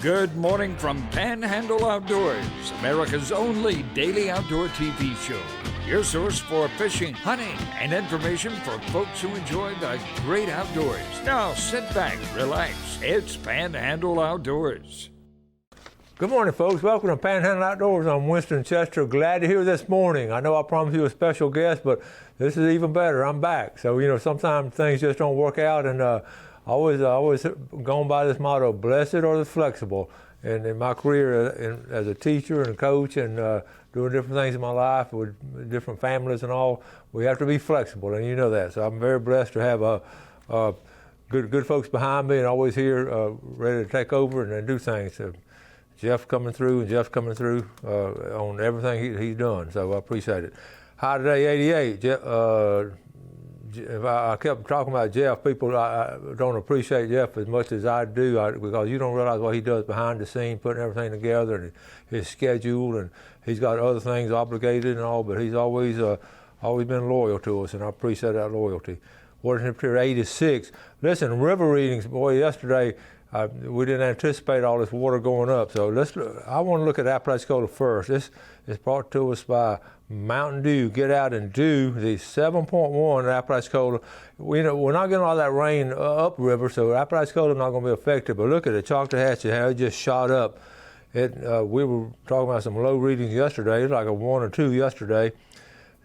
Good morning from Panhandle Outdoors, America's only daily outdoor TV show. Your source for fishing, hunting, and information for folks who enjoy the great outdoors. Now sit back, relax. It's Panhandle Outdoors. Good morning, folks. Welcome to Panhandle Outdoors. I'm Winston Chester. Glad to hear this morning. I know I promised you a special guest, but this is even better. I'm back. So, sometimes things just don't work out, and I always gone by this motto, blessed or the flexible. And in my career as a teacher and a coach and doing different things in my life with different families and all, we have to be flexible, and you know that. So I'm very blessed to have good folks behind me and always here ready to take over and do things. So Jeff's coming through on everything he's done, so I appreciate it. Hi today, 88. Jeff, if I kept talking about Jeff, people don't appreciate Jeff as much as I do because you don't realize what he does behind the scene, putting everything together and his schedule, and he's got other things obligated and all, but he's always been loyal to us, and I appreciate that loyalty. Water temperature 86. Listen, river readings, boy, yesterday we didn't anticipate all this water going up, so I want to look at Apalachicola first. This is brought to us by Mountain Dew. Get out and do the 7.1 at Apalachicola. We're not getting all that rain upriver, so Apalachicola is not going to be affected. But look at the Choctahatchee, how it just shot up. We were talking about some low readings yesterday. It was like a 1 or 2 yesterday.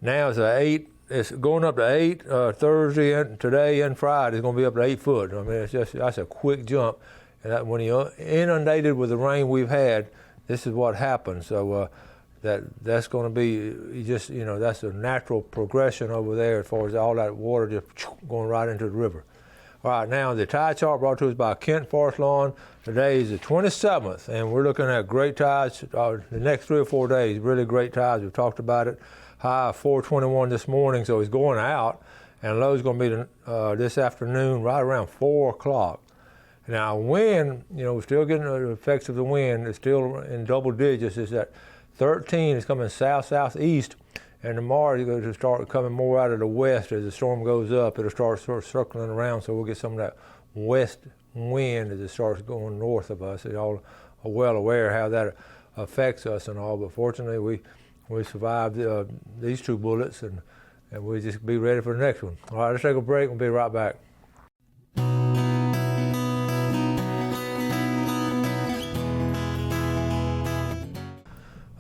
Now it's an 8. It's going up to 8 Thursday and today and Friday. It's going to be up to 8 foot. I mean, that's a quick jump. And when you're inundated with the rain we've had, this is what happens. So that's going to be just, that's a natural progression over there as far as all that water just going right into the river. All right, now the tide chart brought to us by Kent Forest Lawn. Today is the 27th, and we're looking at great tides the next 3 or 4 days, really great tides. We've talked about it. High of 421 this morning, so it's going out, and low's going to be this afternoon right around 4 o'clock. Now, wind, we're still getting the effects of the wind. It's still in double digits. It's at 13. It's coming south-southeast, and tomorrow it's going to start coming more out of the west as the storm goes up. It'll start sort of circling around, so we'll get some of that west wind as it starts going north of us. You all are well aware how that affects us and all, but fortunately we survived these 2 bullets, and we'll just be ready for the next one. All right, let's take a break. We'll be right back.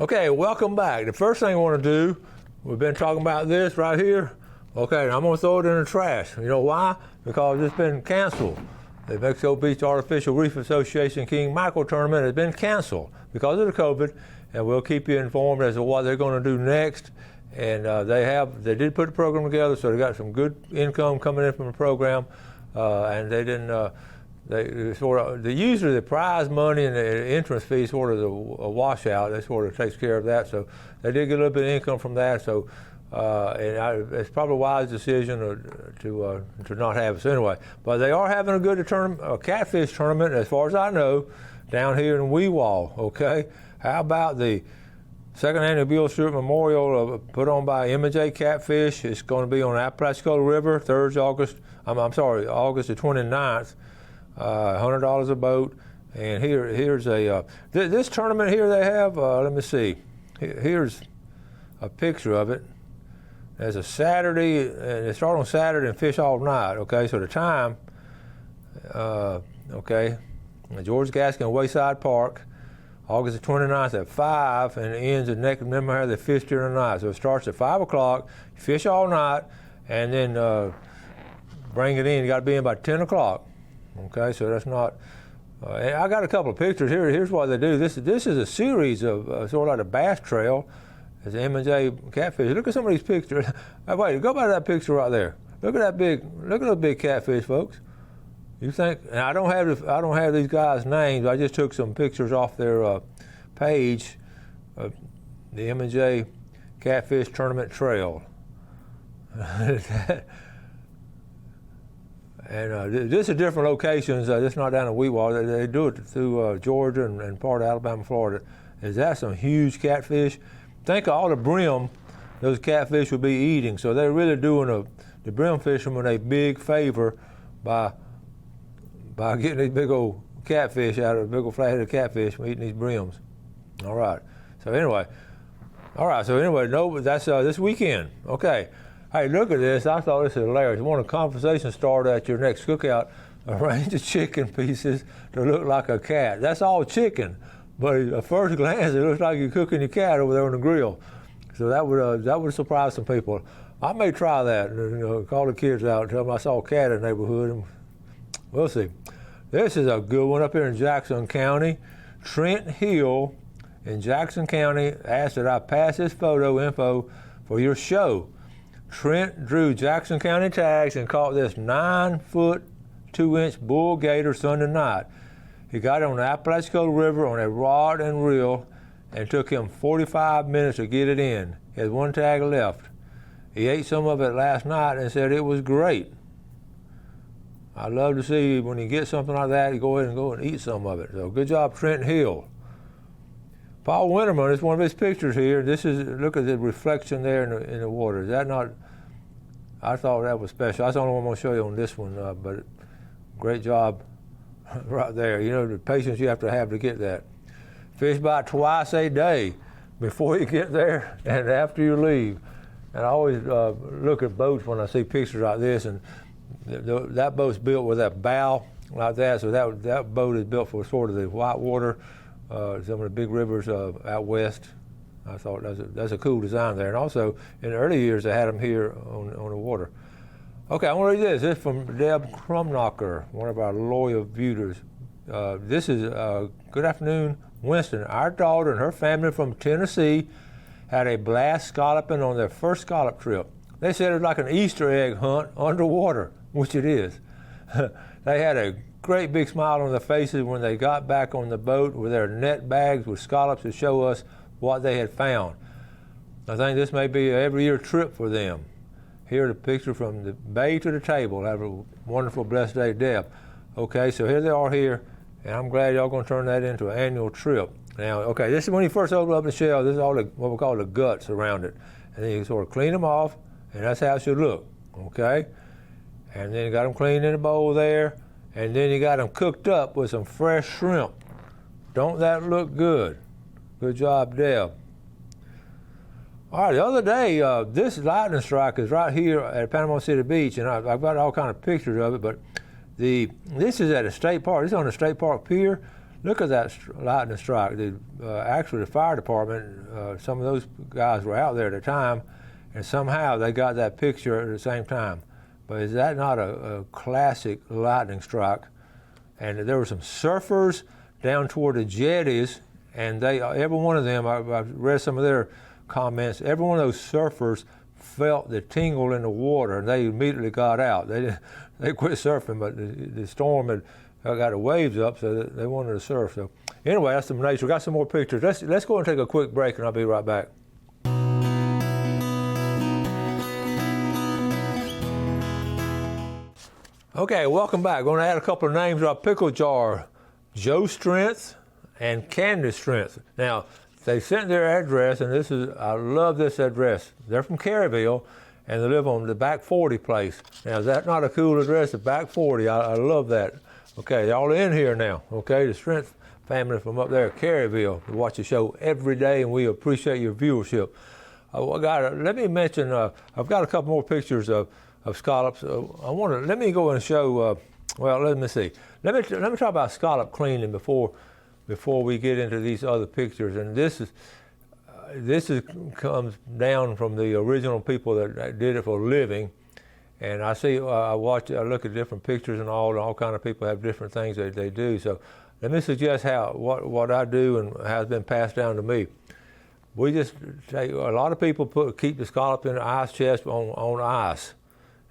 Okay, welcome back. The first thing I want to do, we've been talking about this right here. Okay, I'm going to throw it in the trash. You know why? Because it's been canceled. The Mexico Beach Artificial Reef Association King Mackerel Tournament has been canceled because of the COVID, and we'll keep you informed as to what they're going to do next. And they did put the program together, so they got some good income coming in from the program, and they didn't. Usually the prize money and the entrance fee sort of a washout. They sort of takes care of that, so they did get a little bit of income from that. So, it's probably a wise decision to not have it. So anyway, but they are having a good catfish tournament, as far as I know, down here in Weewall. Okay, how about the second annual Bill Stewart Memorial put on by M&J Catfish? It's going to be on the Apalachicola River, August the 29th. $100 a boat, and here's a this tournament here they have. Let me see. Here's a picture of it. There's a Saturday, and they start on Saturday and fish all night. Okay, so the time. George Gaskin Wayside Park, August the 29th at 5, and it ends at next. Remember how they fish during the night. So it starts at 5 o'clock. You fish all night, and then bring it in. You got to be in by 10 o'clock. Okay, so that's not. I got a couple of pictures here. Here's what they do. This is a series of sort of like a bass trail. It's M&J catfish. Look at some of these pictures. Wait, go by that picture right there. Look at those big catfish, folks. You think? And I don't have these guys' names. I just took some pictures off their page. The M&J Catfish Tournament Trail. And this is different locations. This is not down in Weewall. They do it through Georgia and part of Alabama, Florida. Is that some huge catfish? Think of all the brim those catfish would be eating. So they're really doing the brim fishermen a big favor by getting these big old catfish out of a big old flat-headed catfish from eating these brims. All right. So anyway, no, that's this weekend. Okay. Hey, look at this. I thought this was hilarious. You want a conversation starter at your next cookout, a range of chicken pieces to look like a cat. That's all chicken, but at first glance, it looks like you're cooking your cat over there on the grill. So that would surprise some people. I may try that. Call the kids out and tell them I saw a cat in the neighborhood, and we'll see. This is a good one up here in Jackson County. Trent Hill in Jackson County asked that I pass his photo info for your show. Trent drew Jackson County tags and caught this 9-foot, 2-inch bull gator Sunday night. He got it on the Apalachicola River on a rod and reel, and took him 45 minutes to get it in. He had one tag left. He ate some of it last night and said it was great. I love to see when you get something like that, you go ahead and eat some of it. So good job, Trent Hill. Paul Winterman, this is one of his pictures here. Look at the reflection there in the water. Is that not? I thought that was special. That's the only one I'm going to show you on this one, but great job right there. The patience you have to get that. Fish about twice a day before you get there and after you leave. And I always look at boats when I see pictures like this, and that boat's built with that bow like that, so that boat is built for sort of the white water, some of the big rivers out west. I thought that's a cool design there. And also, in the early years, they had them here on the water. Okay, I want to read this. This is from Deb Crumknocker, one of our loyal viewers. This is good afternoon, Winston. Our daughter and her family from Tennessee had a blast scalloping on their first scallop trip. They said it was like an Easter egg hunt underwater, which it is. They had a great big smile on their faces when they got back on the boat with their net bags with scallops to show us what they had found. I think this may be an every year trip for them. Here's a picture from the bay to the table. Have a wonderful, blessed day, Deb. Okay, so here they are here, and I'm glad y'all going to turn that into an annual trip. Now, okay, this is when you first open up the shell. This is all what we call the guts around it. And then you sort of clean them off, and that's how it should look, okay? And then you got them cleaned in a bowl there, and then you got them cooked up with some fresh shrimp. Don't that look good? Good job, Deb. All right, the other day, this lightning strike is right here at Panama City Beach, and I've got all kind of pictures of it, but this is at a state park. This is on the state park pier. Look at that lightning strike. Actually, the fire department, some of those guys were out there at the time, and somehow they got that picture at the same time. But is that not a classic lightning strike? And there were some surfers down toward the jetties, and every one of them, I've read some of their comments, every one of those surfers felt the tingle in the water, and they immediately got out. They quit surfing, but the storm had got the waves up, so they wanted to surf. So anyway, that's some nature. We got some more pictures. Let's go and take a quick break, and I'll be right back. Okay, welcome back. Going to add a couple of names to our pickle jar: Joe Strength and Candy Strength. Now, they sent their address, and I love this address. They're from Caryville, and they live on the Back 40 place. Now, is that not a cool address? The Back 40, I love that. Okay, y'all are in here now. Okay, the Strength family from up there at Caryville. We watch the show every day, and we appreciate your viewership. Let me mention, I've got a couple more pictures of scallops. Let me go and show, let me see. Let me talk about scallop cleaning before we get into these other pictures. And this comes down from the original people that did it for a living. And I look at different pictures and all kind of people have different things that they do. So let me suggest what I do and how it's been passed down to me. We just take, a lot of people keep the scallop in the ice chest on ice.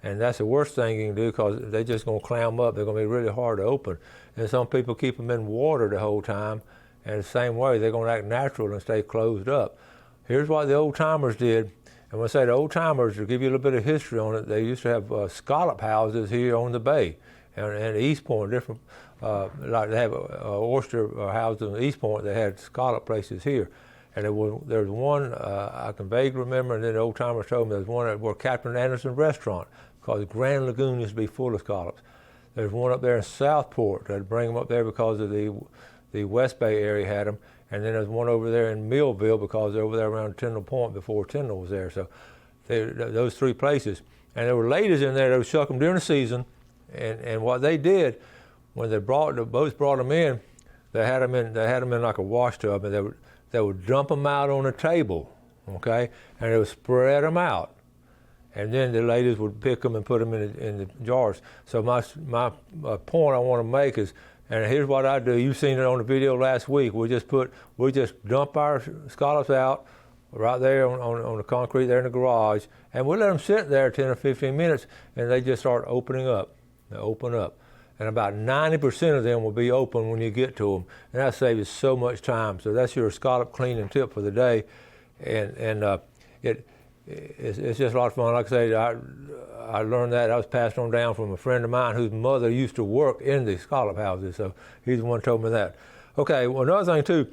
And that's the worst thing you can do because they're just going to clam up. They're going to be really hard to open. And some people keep them in water the whole time. And the same way, they're going to act natural and stay closed up. Here's what the old timers did. And when I say the old timers, to give you a little bit of history on it, they used to have scallop houses here on the bay and East Point, different, like they have oyster houses in East Point, they had scallop places here. And there was one, I can vaguely remember, and then the old timers told me there was one where Captain Anderson's restaurant, because Grand Lagoon used to be full of scallops. There's one up there in Southport. I'd bring them up there because of the West Bay area had them. And then there's one over there in Millville because they're over there around Tyndall Point before Tyndall was there. So those 3 places. And there were ladies in there that would shuck them during the season. And what they did, when the boats brought them in, they had them in like a wash tub, and they would dump them out on a table, okay? And they would spread them out. And then the ladies would pick them and put them in the jars. So my point I want to make is, and here's what I do. You've seen it on the video last week. We just dump our scallops out right there on the concrete there in the garage, and we let them sit there 10 or 15 minutes, and they just start opening up. They open up. And about 90% of them will be open when you get to them, and that saves you so much time. So that's your scallop cleaning tip for the day, and it's just a lot of fun. Like I say, I learned that. I was passed on down from a friend of mine whose mother used to work in the scallop houses, so he's the one who told me that. Okay, well, another thing too,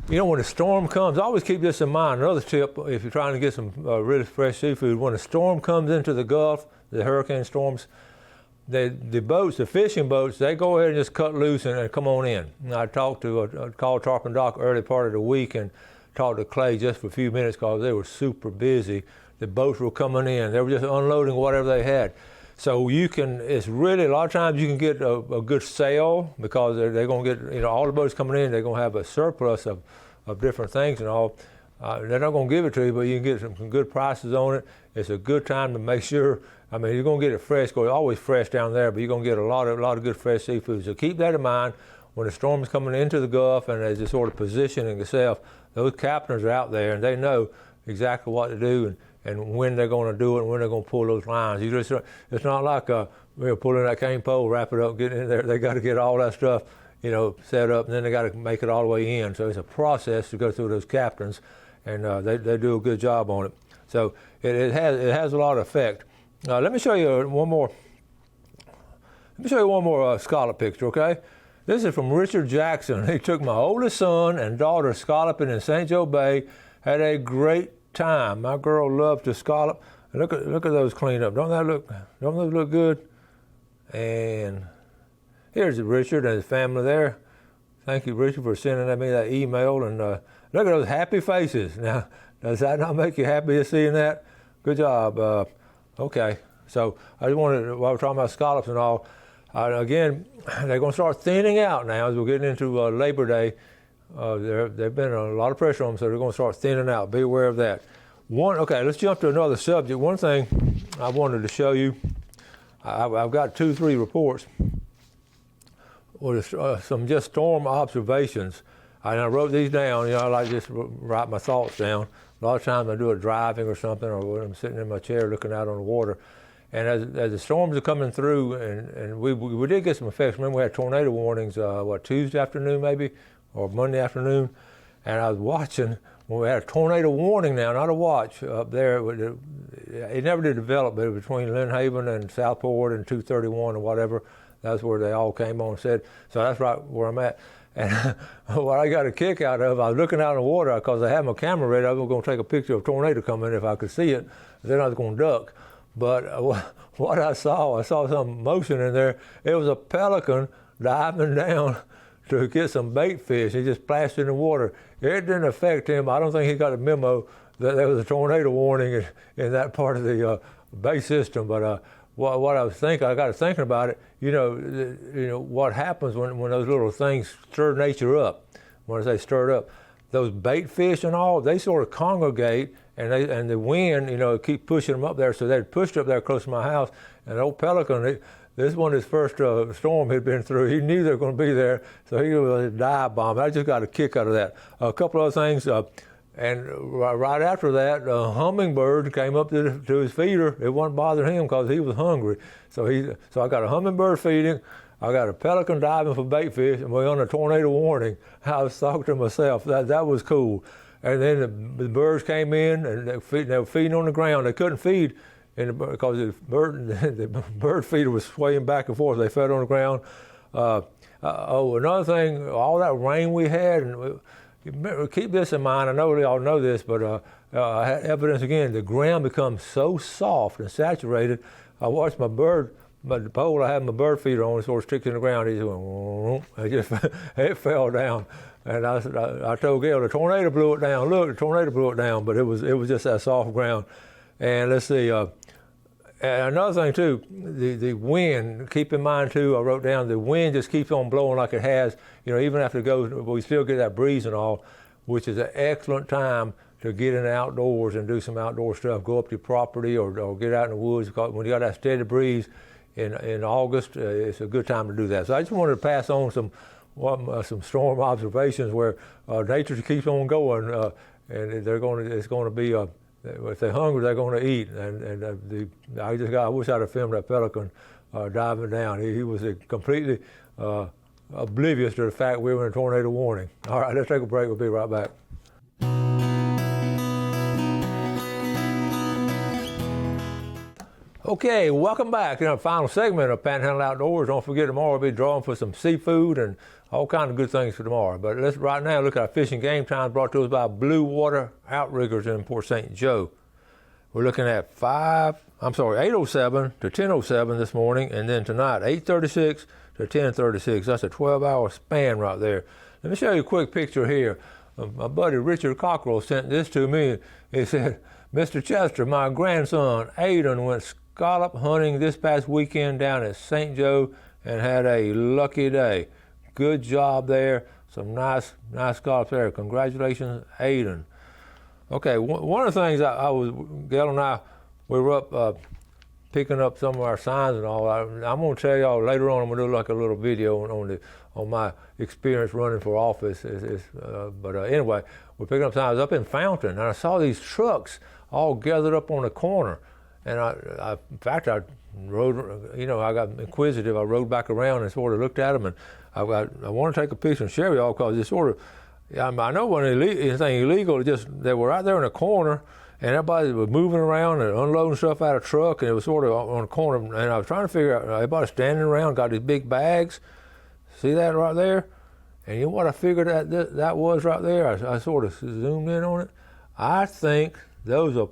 when a storm comes, always keep this in mind. Another tip, if you're trying to get some really fresh seafood, when a storm comes into the Gulf, the hurricane storms, the boats, the fishing boats, they go ahead and just cut loose and come on in. And I called Tarpon Dock early part of the week and talked to Clay just for a few minutes because they were super busy. The boats were coming in. They were just unloading whatever they had. So it's really, a lot of times you can get a good sale because they're going to get, all the boats coming in, they're going to have a surplus of different things and all. They're not going to give it to you, but you can get some good prices on it. It's a good time to make sure, you're going to get it fresh, because it's always fresh down there, but you're going to get a lot of good fresh seafood. So keep that in mind when the storm is coming into the Gulf and they're just sort of positioning themselves. Those captains are out there and they know exactly what to do and when they're going to do it and when they're going to pull those lines. It's not like pulling that cane pole, wrap it up, get in there. They got to get all that stuff, set up, and then they got to make it all the way in. So it's a process to go through those captains, and they do a good job on it. So it has a lot of effect. Let me show you one more. Scallop picture, okay? This is from Richard Jackson. He took my oldest son and daughter scalloping in St. Joe Bay. Had a great time. My girl loved to scallop. Look at those cleaned up. Don't those look good? And here's Richard and his family there. Thank you, Richard, for sending me that email. And look at those happy faces. Now, does that not make you happy to seeing that? Good job. Okay. So I just wanted, while we're talking about scallops and all, again, they're going to start thinning out now as we're getting into Labor Day. There's been a lot of pressure on them, so they're going to start thinning out. Be aware of that. Okay, let's jump to another subject. One thing I wanted to show you, I've got 2-3 reports with some just storm observations. And I wrote these down. I like just write my thoughts down. A lot of times I do it driving or something, or when I'm sitting in my chair looking out on the water. And as the storms are coming through, and we did get some effects. Remember, we had tornado warnings, Tuesday afternoon maybe, or Monday afternoon. And I was watching when we had a tornado warning now, not a watch, up there. It never did develop, but between Lynn Haven and Southport and 231 or whatever, that's where they all came on and said. So that's right where I'm at. And what I got a kick out of, I was looking out in the water because I had my camera ready. I was going to take a picture of a tornado coming if I could see it. Then I was going to duck. But what I saw some motion in there. It was a pelican diving down to get some bait fish. He just splashed in the water. It didn't affect him. I don't think he got a memo that there was a tornado warning in that part of the bay system. But what I was thinking, I got to thinking about it. What happens when those little things stir nature up. When I say stirred up, those bait fish and all, they sort of congregate, and the wind, keep pushing them up there. So they pushed up there close to my house, and the old pelican, this one, his first storm he'd been through, he knew they were going to be there, so he was a dive bomb. I just got a kick out of that. A couple other things, and right after that, a hummingbird came up to his feeder. It wasn't bothering him because he was hungry. So I got a hummingbird feeding, I got a pelican diving for bait fish, and we're on a tornado warning. I was talking to myself, that was cool. And then the birds came in, and they were feeding on the ground. They couldn't feed because the bird feeder was swaying back and forth. They fed on the ground. Another thing, all that rain we had, and keep this in mind. I know we all know this, but I had evidence again. The ground becomes so soft and saturated. I watched my bird but the pole I had my bird feeder on sort of sticks in the ground. He just went, it just it fell down. And I told Gail, the tornado blew it down. Look, the tornado blew it down, but it was just that soft ground. And let's see, and another thing too, the wind, keep in mind too, I wrote down, the wind just keeps on blowing like it has, even after it goes, we still get that breeze and all, which is an excellent time to get in the outdoors and do some outdoor stuff, go up to your property or get out in the woods. Because when you got that steady breeze in August, it's a good time to do that. So I just wanted to pass on some storm observations where nature keeps on going, and it's going to be, if they're hungry, they're going to eat. I wish I'd have filmed that pelican diving down. He was completely oblivious to the fact we were in a tornado warning. All right, let's take a break. We'll be right back. Okay, welcome back. Final segment of Panhandle Outdoors. Don't forget tomorrow we'll be drawing for some seafood and all kinds of good things for tomorrow. But let's right now look at our fishing game times brought to us by Blue Water Outriggers in Port St. Joe. We're looking at 8:07 to 10:07 this morning, and then tonight 8:36 to 10:36. That's a 12-hour span right there. Let me show you a quick picture here. My buddy Richard Cockrell sent this to me. He said, "Mr. Chester, my grandson Aiden went scallop hunting this past weekend down at St. Joe and had a lucky day. Good job there. Some nice scallops there. Congratulations, Aiden." Okay, one of the things Gail and I, we were up picking up some of our signs and all. I'm going to tell y'all later on. I'm going to do like a little video on my experience running for office. But anyway, we're picking up signs up in Fountain, and I saw these trucks all gathered up on the corner. And in fact, I rode, I got inquisitive. I rode back around and sort of looked at them, and I want to take a picture and share with y'all because it's sort of, I know it wasn't anything illegal. They were right there in the corner, and everybody was moving around and unloading stuff out of the truck, and it was sort of on the corner. And I was trying to figure out, everybody standing around, got these big bags. See that right there? And you know what I figured that was right there? I sort of zoomed in on it. I think those are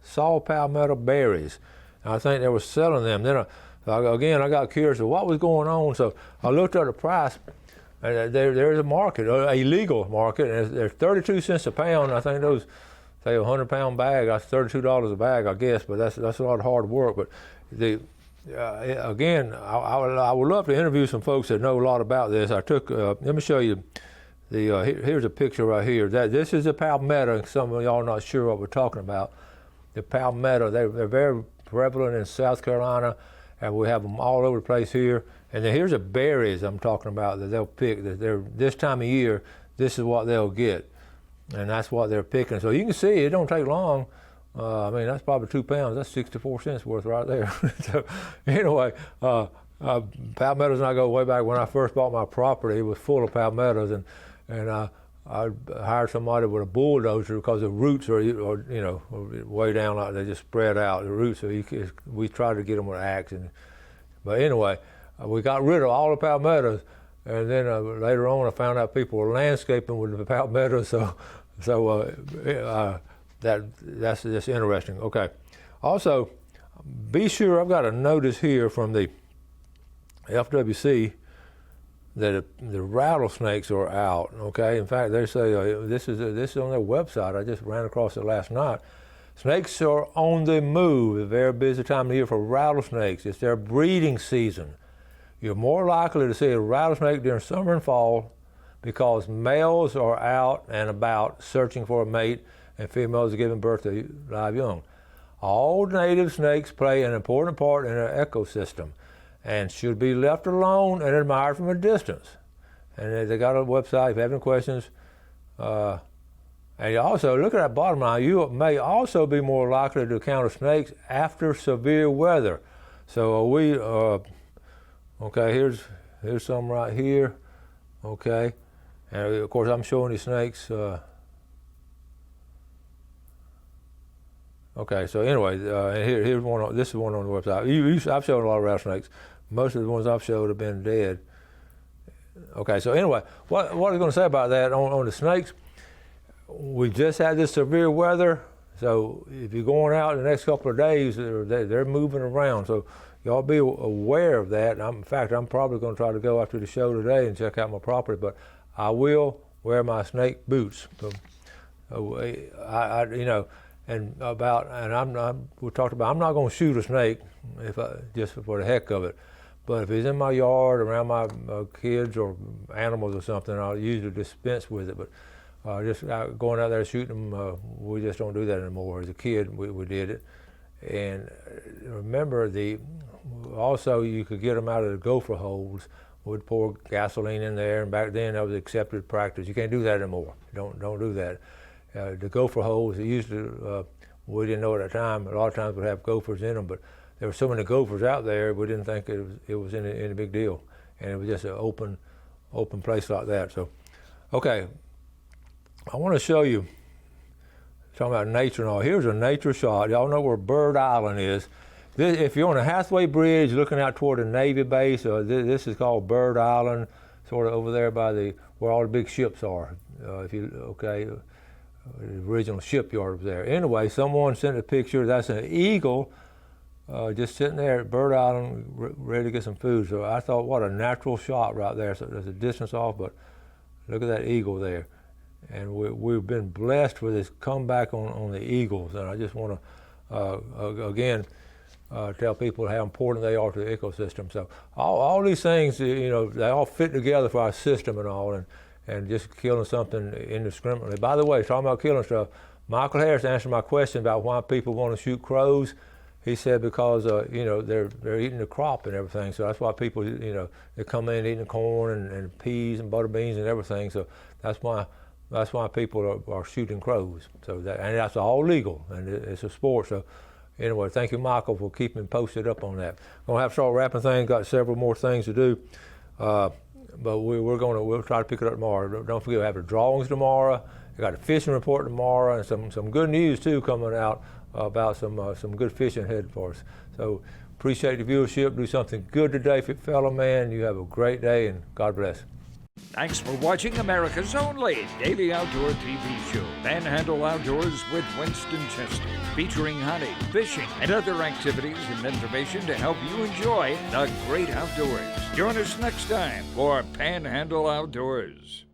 saw palmetto berries. And I think they were selling them. Then I got curious of what was going on, so I looked at the price, and there's a market, a legal market, and they're 32 cents a pound. I think those, say, a 100-pound bag, that's $32 a bag, I guess, but that's a lot of hard work. But again, I would love to interview some folks that know a lot about this. I took, let me show you, here's a picture right here. This is a palmetto, and some of y'all are not sure what we're talking about. The palmetto, they're very prevalent in South Carolina, and we have them all over the place here. And then here's the berries I'm talking about that they'll pick. This time of year, this is what they'll get, and that's what they're picking. So you can see it don't take long. That's probably 2 pounds. That's 64 cents worth right there. So anyway, palmettos, and I go way back when I first bought my property. It was full of palmettos, and I hired somebody with a bulldozer because the roots are way down, like they just spread out. The roots, we tried to get them with an axe. But anyway, we got rid of all the palmettos, and then later on I found out people were landscaping with the palmettos. That's just interesting. Okay. Also, be sure, I've got a notice here from the FWC that the rattlesnakes are out. Okay. In fact, they say this is on their website. I just ran across it last night. Snakes are on the move. A very busy time of year for rattlesnakes. It's their breeding season. You're more likely to see a rattlesnake during summer and fall because males are out and about searching for a mate, and females are giving birth to live young. All native snakes play an important part in our ecosystem and should be left alone and admired from a distance. And they got a website if you have any questions. And you also, look at that bottom line, you may also be more likely to encounter snakes after severe weather. So okay, here's some right here, okay. And of course I'm showing you snakes. Okay, so anyway, here's one. This is one on the website. I've shown a lot of rattlesnakes. Most of the ones I've showed have been dead. Okay, so anyway, what I was going to say about that on the snakes, we just had this severe weather. So if you're going out the next couple of days, they're moving around. So y'all be aware of that. In fact, I'm probably going to try to go after the show today and check out my property, but I will wear my snake boots. So, we talked about, I'm not going to shoot a snake just for the heck of it. But if he's in my yard, around my kids or animals or something, I'll usually dispense with it. But just going out there shooting them, we just don't do that anymore. As a kid, we did it. And remember, also you could get them out of the gopher holes. We'd pour gasoline in there, and back then that was accepted practice. You can't do that anymore. Don't do that. The gopher holes, usually, we didn't know at the time, a lot of times we'd have gophers in them, but there were so many gophers out there, we didn't think it was any big deal. And it was just an open place like that. So, okay, I want to show you, talking about nature and all. Here's a nature shot. Y'all know where Bird Island is. If you're on a Hathaway Bridge looking out toward the Navy base, this is called Bird Island, sort of over there by where all the big ships are. The original shipyard was there. Anyway, someone sent a picture. That's an eagle just sitting there at Bird Island, ready to get some food. So I thought, what a natural shot right there. So there's a distance off, but look at that eagle there. And we've been blessed with this comeback on the eagles. And I just want to, again, tell people how important they are to the ecosystem. So all these things, they all fit together for our system and all, and just killing something indiscriminately. By the way, talking about killing stuff, Michael Harris answered my question about why people want to shoot crows. He said because they're eating the crop and everything, so that's why people they come in eating the corn and peas and butter beans and everything. So that's why people are shooting crows. So and that's all legal and it's a sport. So anyway, thank you, Michael, for keeping me posted up on that. Gonna have to start wrapping things. Got several more things to do, but we'll try to pick it up tomorrow. Don't forget we have the drawings tomorrow. I got a fishing report tomorrow and some good news too coming out about some good fishing ahead for us. So appreciate the viewership. Do something good today, fellow man. You have a great day and God bless. Thanks for watching America's only daily outdoor TV show, Panhandle Outdoors with Winston Chester, featuring hunting, fishing, and other activities and information to help you enjoy the great outdoors. Join us next time for Panhandle Outdoors.